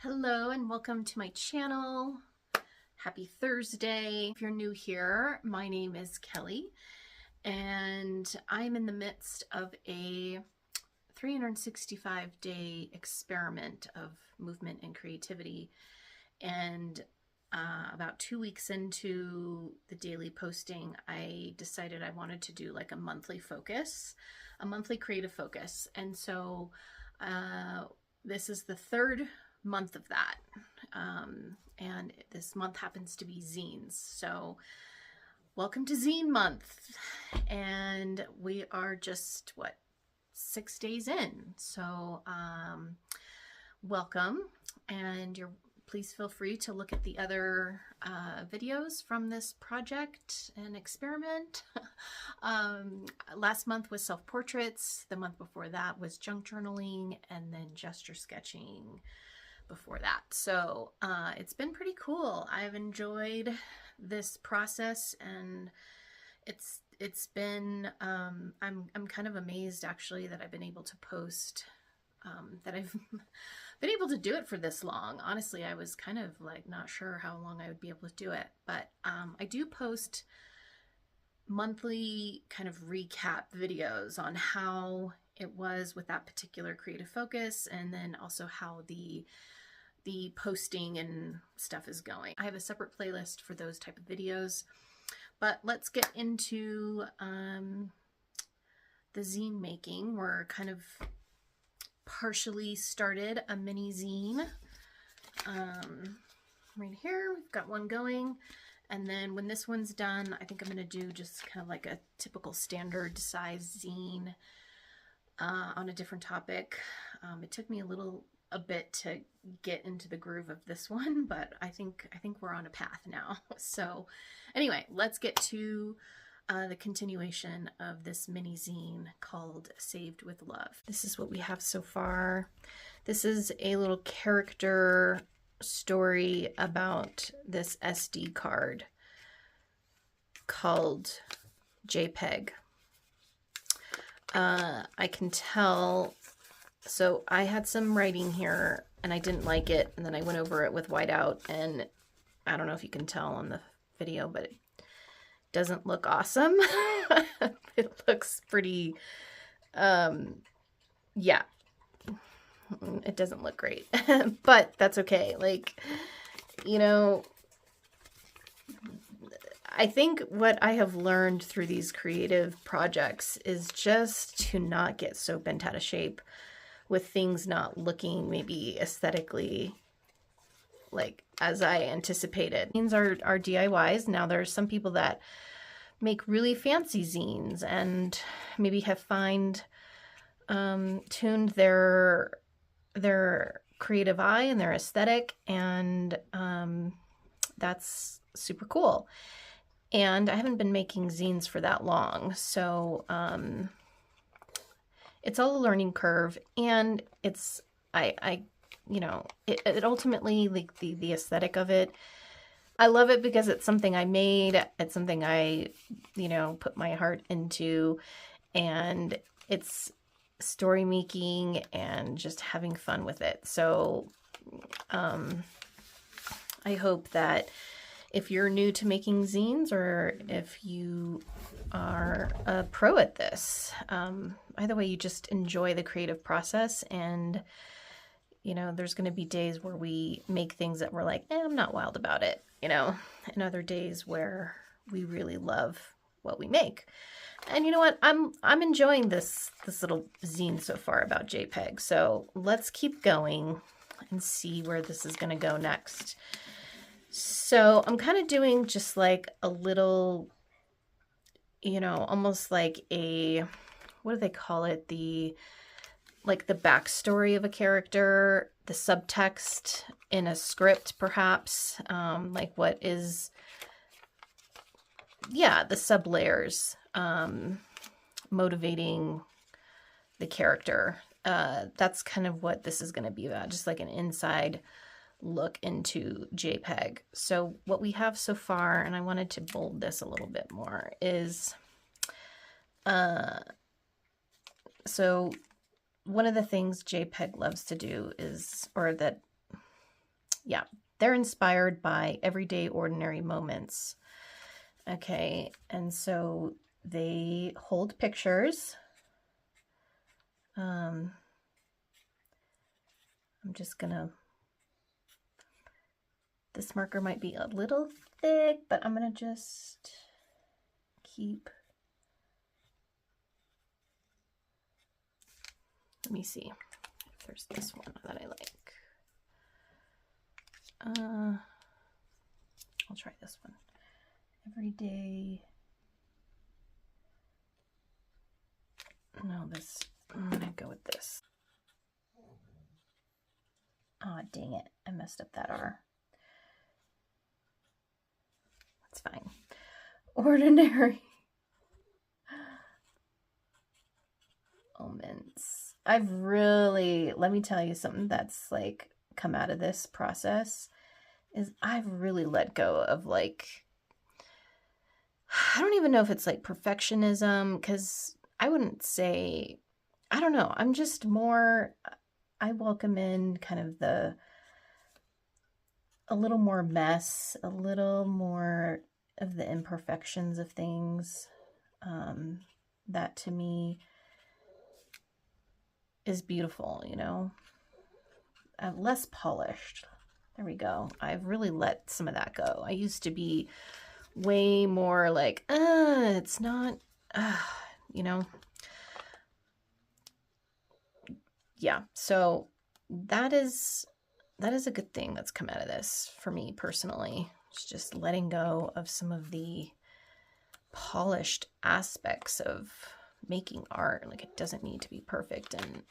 Hello and welcome to my channel. Happy Thursday. If you're new here, my name is Kelly and I'm in the midst of a 365-day experiment of movement and creativity. And about 2 weeks into the daily posting, I decided I wanted to do like a monthly focus, a monthly creative focus. And so this is the third month of that. And this month happens to be zines. So welcome to Zine month. And we are just, 6 days in. So welcome. And please feel free to look at the other videos from this project and experiment. Last month was self-portraits. The month before that was junk journaling, and then gesture sketching before that. So it's been pretty cool. I've enjoyed this process, and it's been I'm kind of amazed actually that I've been able to post, that I've been able to do it for this long. Honestly, I was kind of like not sure how long I would be able to do it, but I do post monthly kind of recap videos on how it was with that particular creative focus, and then also how the posting and stuff is going. I have a separate playlist for those type of videos, but let's get into the zine making. We're kind of partially started a mini zine. Right here, we've got one going. And then when this one's done, I think I'm going to do just kind of like a typical standard size zine on a different topic. It took me a bit to get into the groove of this one, but I think we're on a path now. So anyway, let's get to the continuation of this mini zine called Saved with Love. This is what we have so far. This is a little character story about this SD card called JPEG. I can tell, so I had some writing here and I didn't like it, and then I went over it with whiteout, and I don't know if you can tell on the video, but it doesn't look awesome. It looks pretty, yeah, it doesn't look great, but that's okay. Like, you know, I think what I have learned through these creative projects is just to not get so bent out of shape with things not looking maybe aesthetically like as I anticipated. Zines are DIYs. Now there's some people that make really fancy zines and maybe have tuned their creative eye and their aesthetic, and that's super cool. And I haven't been making zines for that long, so it's all a learning curve, and it's you know, it ultimately, like the aesthetic of it, I love it because it's something I made, it's something I, you know, put my heart into, and it's story making and just having fun with it. So I hope that if you're new to making zines, or if you are a pro at this, either way, you just enjoy the creative process. And you know, there's going to be days where we make things that we're like, I'm not wild about it, you know, and other days where we really love what we make. And you know what? I'm enjoying this little zine so far about JPEG. So let's keep going and see where this is going to go next. So I'm kind of doing just like a little, you know, almost like a, what do they call it? Like the backstory of a character, the subtext in a script, perhaps, like what is, yeah, the sub layers motivating the character. That's kind of what this is going to be about, just like an inside look into JPEG. So what we have so far, and I wanted to bold this a little bit more, is so one of the things JPEG loves to do is, or that Yeah, they're inspired by everyday ordinary moments. Okay, and so they hold pictures. I'm just gonna, this marker might be a little thick, but I'm gonna just keep, let me see if there's this one that I like. I'll try this one. Everyday. No, this, I'm gonna go with this. Ah, dang it, I messed up that R. That's fine. Ordinary moments. I've really, let me tell you something that's like come out of this process is I've really let go of like, I don't even know if it's like perfectionism, because I wouldn't say, I don't know, I'm just more, I welcome in kind of the, a little more mess, a little more of the imperfections of things. That to me is beautiful, you know, less polished. There we go. I've really let some of that go. I used to be way more like, it's not, you know. Yeah, so that is a good thing that's come out of this for me personally. It's just letting go of some of the polished aspects of making art. Like, it doesn't need to be perfect, and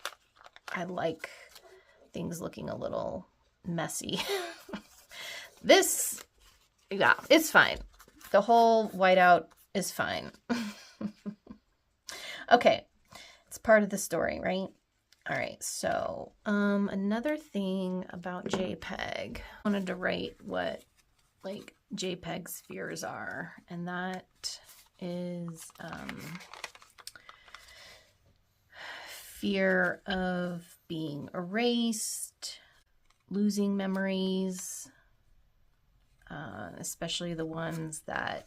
I like things looking a little messy. This, yeah, it's fine. The whole whiteout is fine. Okay, it's part of the story, right? All right, so another thing about JPEG, I wanted to write what like JPEG spheres are, and that is fear of being erased, losing memories, especially the ones that,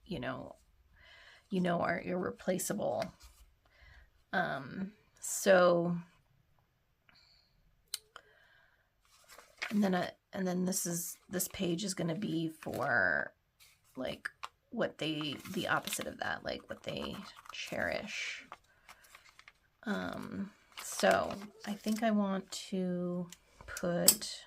you know, are irreplaceable. So, and then this page is going to be for like what they, the opposite of that, like what they cherish. So I think I want to put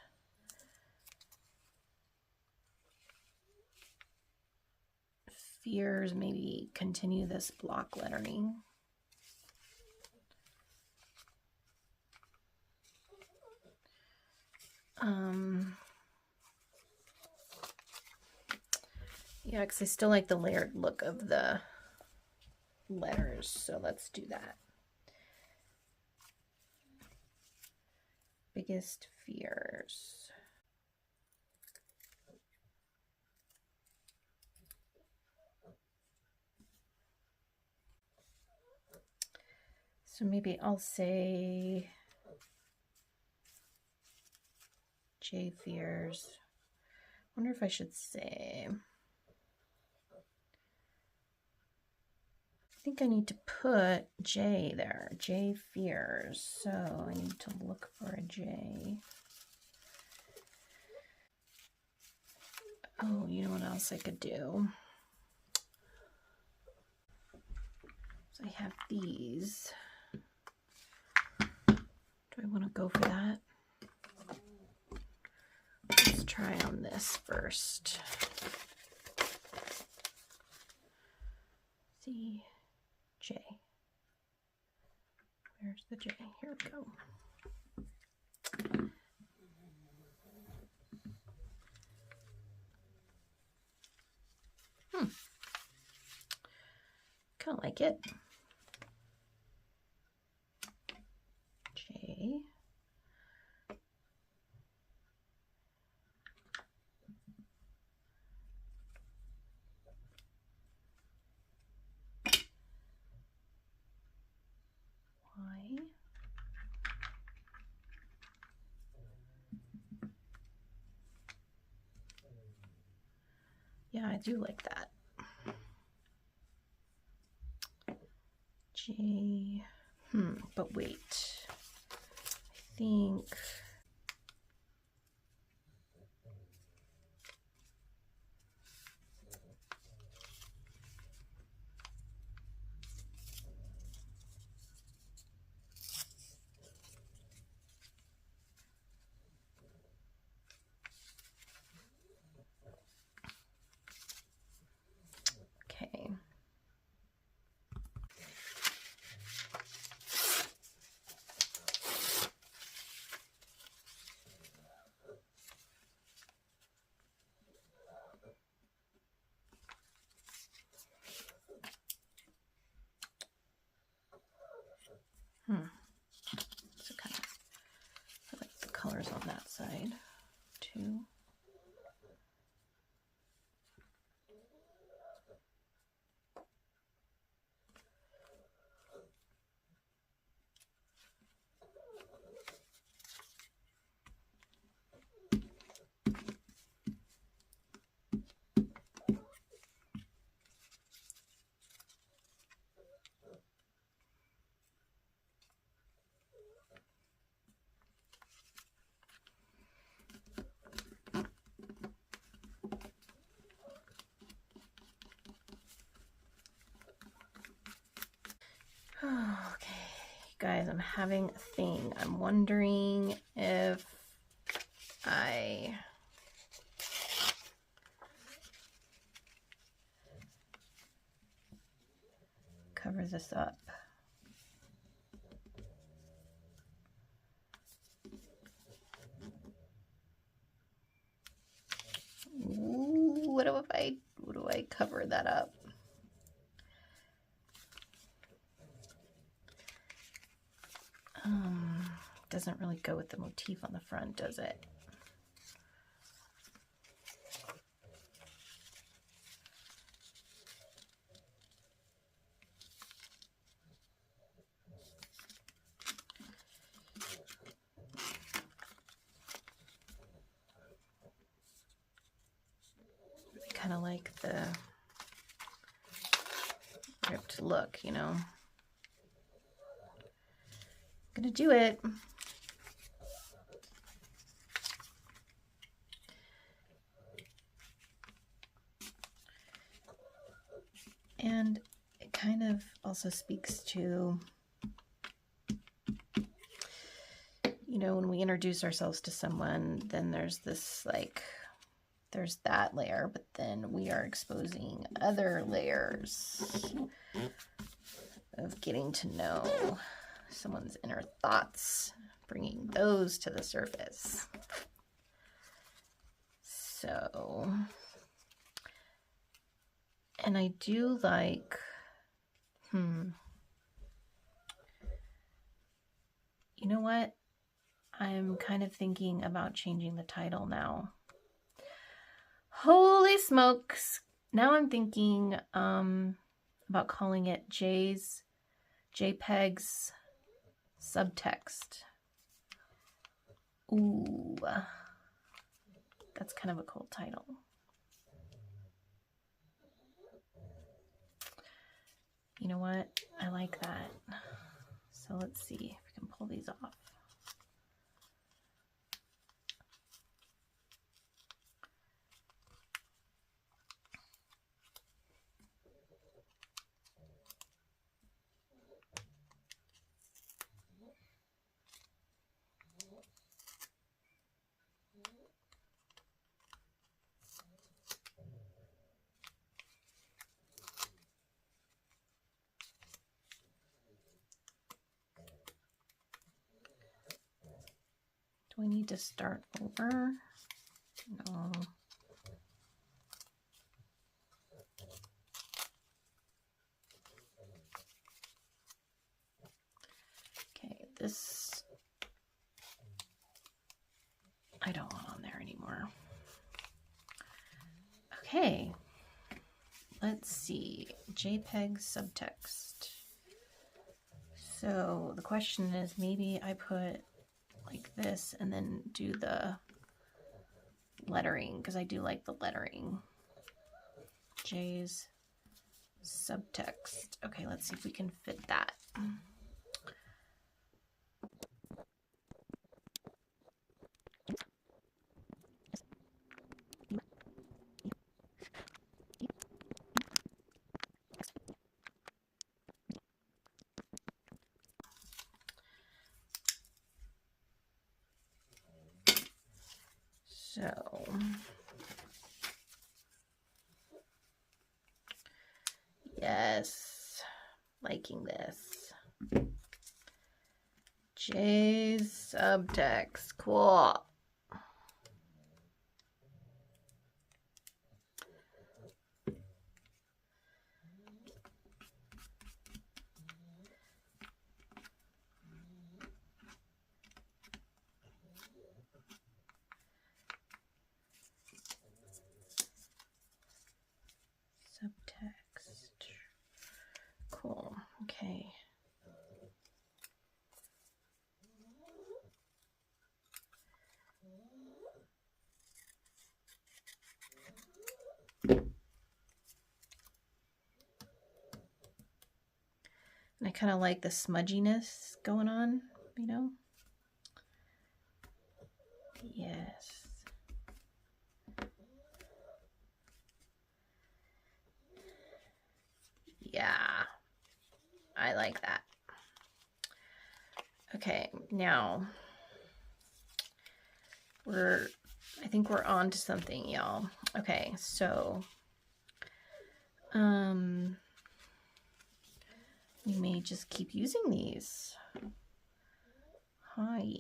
fears, maybe continue this block lettering. Yeah, because I still like the layered look of the letters, so let's do that. Biggest fears. So maybe I'll say J fears. I wonder if I should say, I think I need to put J there, J fears. So I need to look for a J. Oh, you know what else I could do? So I have these. Do I want to go for that? Let's try on this first. C, J. Where's the J? Here we go. Kind of like it. J. Y. do like that. J, but wait, I think, okay. So kind of, I like the colors on that side too. Okay, guys, I'm having a thing. I'm wondering if I cover this up. Ooh, what do I cover that up? Doesn't really go with the motif on the front, does it? I kind of like the ripped look, you know. Gonna do it. And it kind of also speaks to, you know, when we introduce ourselves to someone, then there's this, like, there's that layer, but then we are exposing other layers of getting to know someone's inner thoughts, bringing those to the surface. So, and I do like, you know what? I'm kind of thinking about changing the title now. Holy smokes. Now I'm thinking about calling it JPEG's subtext. Ooh, that's kind of a cool title. You know what? I like that. So let's see if we can pull these off. Do we need to start over? No. Okay, this I don't want on there anymore. Okay, let's see. JPEG subtext. So the question is, maybe I put like this and then do the lettering, because I do like the lettering. J's subtext. Okay, let's see if we can fit that. So yes, liking this. J's subtext, cool. Subtext, cool, okay. And I kind of like the smudginess going on, you know? Yes. Yeah, I like that. Okay, now I think we're on to something, y'all. Okay, so we may just keep using these. Hi.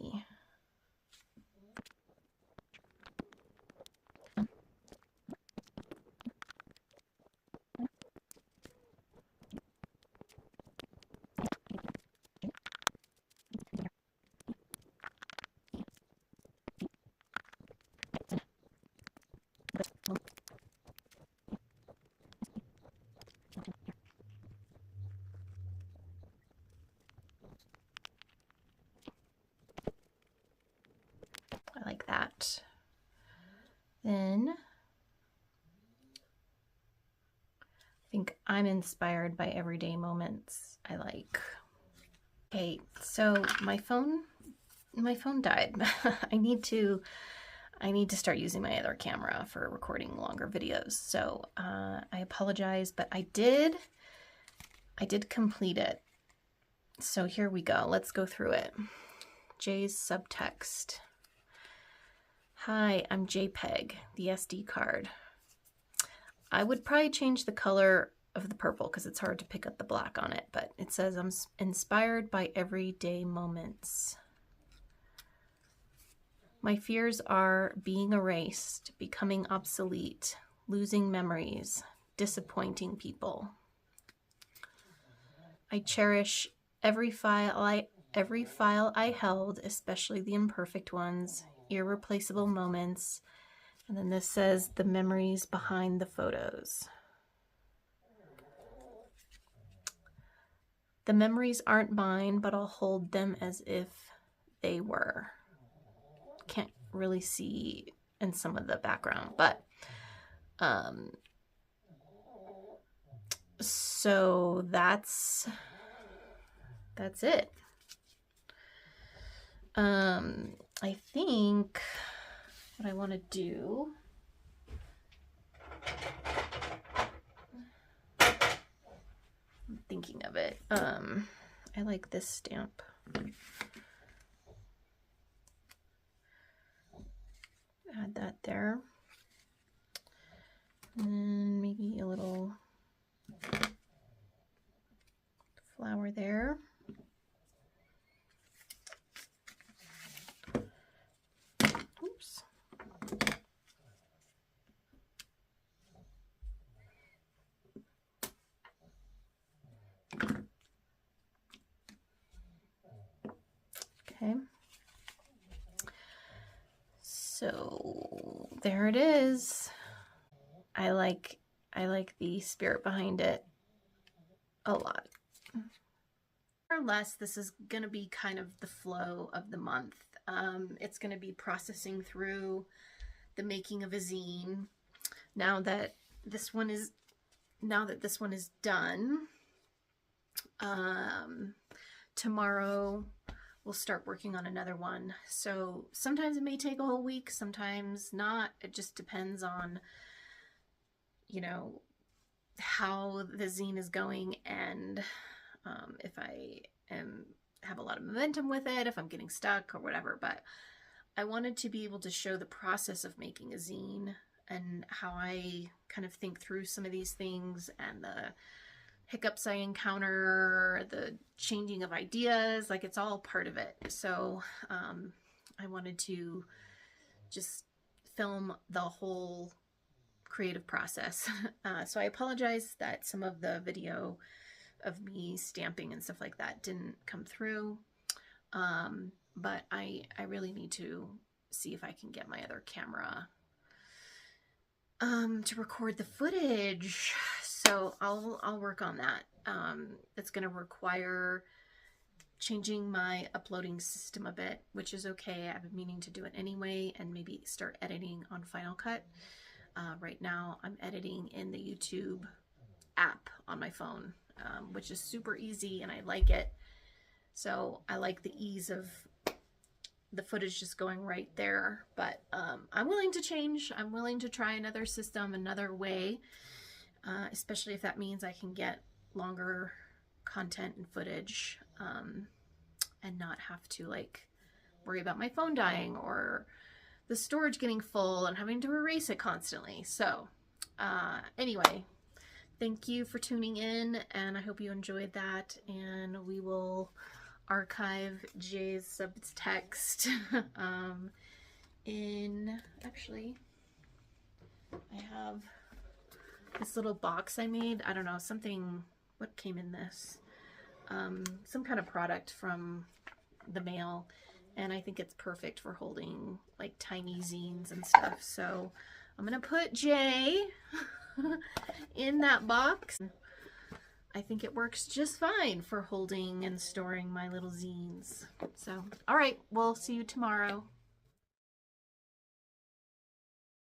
I like that. Then I think I'm inspired by everyday moments I like. Okay, so my phone died. I need to start using my other camera for recording longer videos. So I apologize, but I did complete it. So here we go. Let's go through it. J's subtext. Hi, I'm JPEG, the SD card. I would probably change the color of the purple because it's hard to pick up the black on it, but it says I'm inspired by everyday moments. My fears are being erased, becoming obsolete, losing memories, disappointing people. I cherish every file I held, especially the imperfect ones, irreplaceable moments. And then this says the memories behind the photos. The memories aren't mine, but I'll hold them as if they were. Can't really see in some of the background, but so that's it. I think what I want to do, I'm thinking of it. I like this stamp. Add that there. And then maybe a little flower there. Oops. Okay. So there it is. I like the spirit behind it a lot. More or less, this is going to be kind of the flow of the month. It's going to be processing through the making of a zine. Now that this one is now that this one is done, tomorrow we'll start working on another one. So sometimes it may take a whole week, sometimes not. It just depends on, you know, how the zine is going, and if I have a lot of momentum with it, if I'm getting stuck or whatever. But I wanted to be able to show the process of making a zine and how I kind of think through some of these things and the hiccups I encounter, the changing of ideas, like it's all part of it. So I wanted to just film the whole creative process. So I apologize that some of the video of me stamping and stuff like that didn't come through. But I really need to see if I can get my other camera to record the footage. So I'll work on that. It's going to require changing my uploading system a bit, which is okay. I've been meaning to do it anyway, and maybe start editing on Final Cut. Right now I'm editing in the YouTube app on my phone, which is super easy and I like it. So I like the ease of the footage just going right there. But I'm willing to change. I'm willing to try another system, another way, especially if that means I can get longer content and footage and not have to like worry about my phone dying or the storage getting full and having to erase it constantly. So anyway, thank you for tuning in, and I hope you enjoyed that, and we will archive Jay's subtext in, actually, I have this little box I made. I don't know, something, what came in this? Some kind of product from the mail, and I think it's perfect for holding like tiny zines and stuff. So I'm gonna put Jay in that box. I think it works just fine for holding and storing my little zines. So, all right, we'll see you tomorrow.